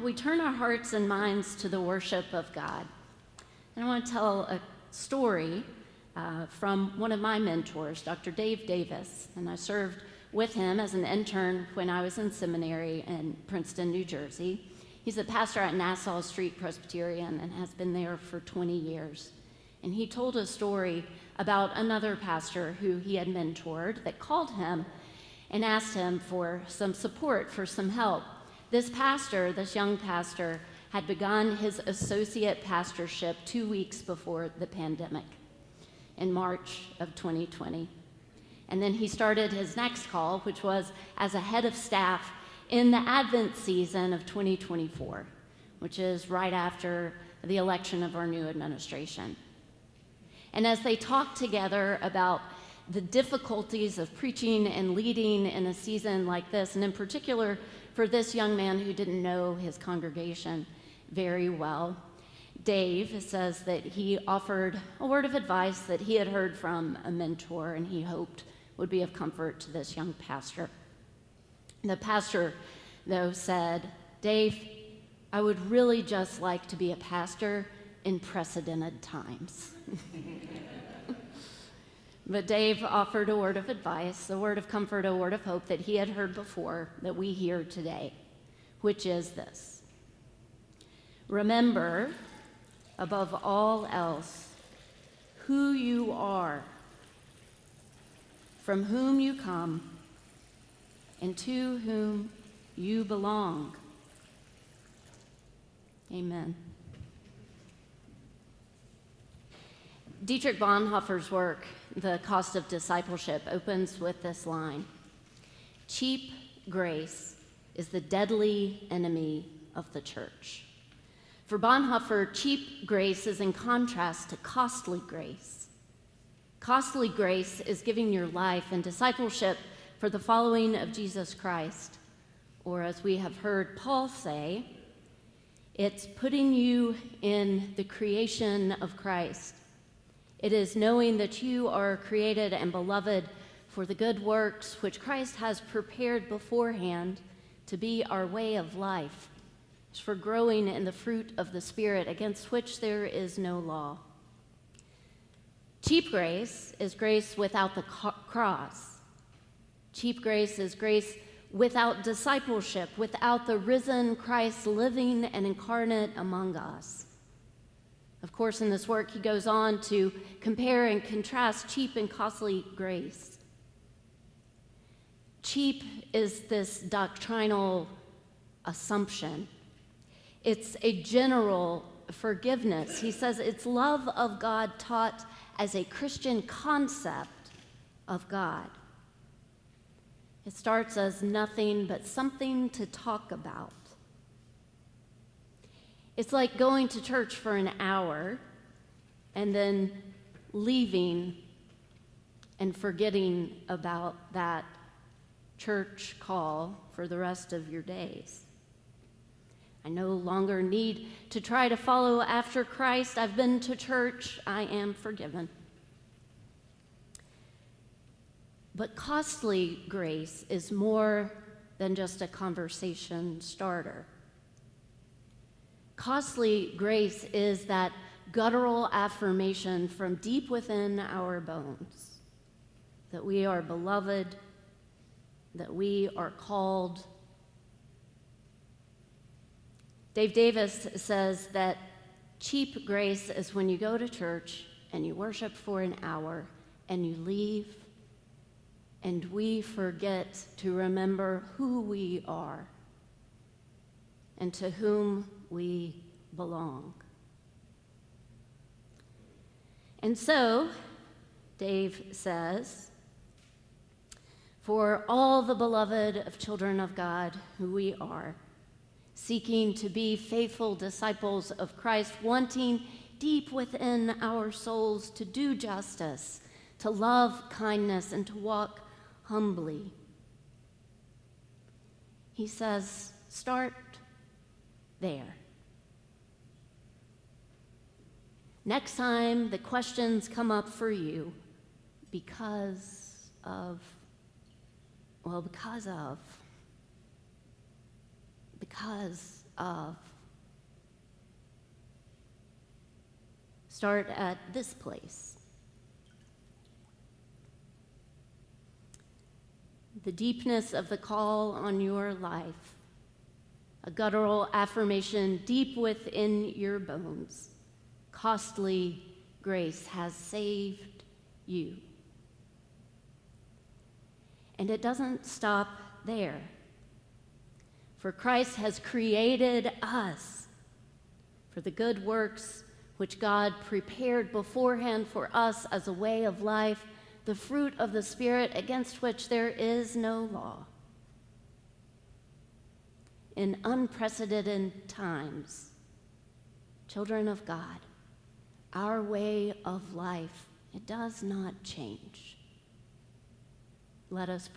we turn our hearts and minds to the worship of God. And I want to tell a story from one of my mentors, Dr. Dave Davis. And I served with him as an intern when I was in seminary in Princeton, New Jersey. He's a pastor at Nassau Street Presbyterian and has been there for 20 years. And he told a story about another pastor who he had mentored that called him and asked him for some support, for some help. This young pastor, had begun his associate pastorship 2 weeks before the pandemic in March of 2020. And then he started his next call, which was as a head of staff in the Advent season of 2024, which is right after the election of our new administration. And as they talked together about the difficulties of preaching and leading in a season like this, and in particular for this young man who didn't know his congregation very well, Dave says that he offered a word of advice that he had heard from a mentor and he hoped would be of comfort to this young pastor. The pastor, though, said, "Dave, I would really just like to be a pastor in precedented times." But Dave offered a word of advice, a word of comfort, a word of hope that he had heard before that we hear today, which is this: remember, above all else, who you are, from whom you come, and to whom you belong. Amen. Dietrich Bonhoeffer's work, The Cost of Discipleship, opens with this line: cheap grace is the deadly enemy of the church. For Bonhoeffer, cheap grace is in contrast to costly grace. Costly grace is giving your life in discipleship for the following of Jesus Christ, or as we have heard Paul say, it's putting you in the creation of Christ. It is knowing that you are created and beloved for the good works which Christ has prepared beforehand to be our way of life. It's for growing in the fruit of the Spirit, against which there is no law. Cheap grace is grace without the cross. Cheap grace is grace without discipleship, without the risen Christ living and incarnate among us. Of course, in this work, he goes on to compare and contrast cheap and costly grace. Cheap is this doctrinal assumption. It's a general forgiveness. He says it's love of God taught as a Christian concept of God. It starts as nothing but something to talk about. It's like going to church for an hour and then leaving and forgetting about that church call for the rest of your days. I no longer need to try to follow after Christ. I've been to church. I am forgiven. But costly grace is more than just a conversation starter. Costly grace is that guttural affirmation from deep within our bones that we are beloved, that we are called. Dave Davis says that cheap grace is when you go to church and you worship for an hour and you leave and we forget to remember who we are and to whom we belong. And so, Dave says, for all the beloved of children of God who we are, seeking to be faithful disciples of Christ, wanting deep within our souls to do justice, to love kindness, and to walk humbly. He says, start there. Next time the questions come up for you because of of. Start at this place. The deepness of the call on your life, a guttural affirmation deep within your bones. Costly grace has saved you. And it doesn't stop there. For Christ has created us for the good works which God prepared beforehand for us as a way of life, the fruit of the Spirit against which there is no law. In unprecedented times, children of God, our way of life, it does not change. Let us pray.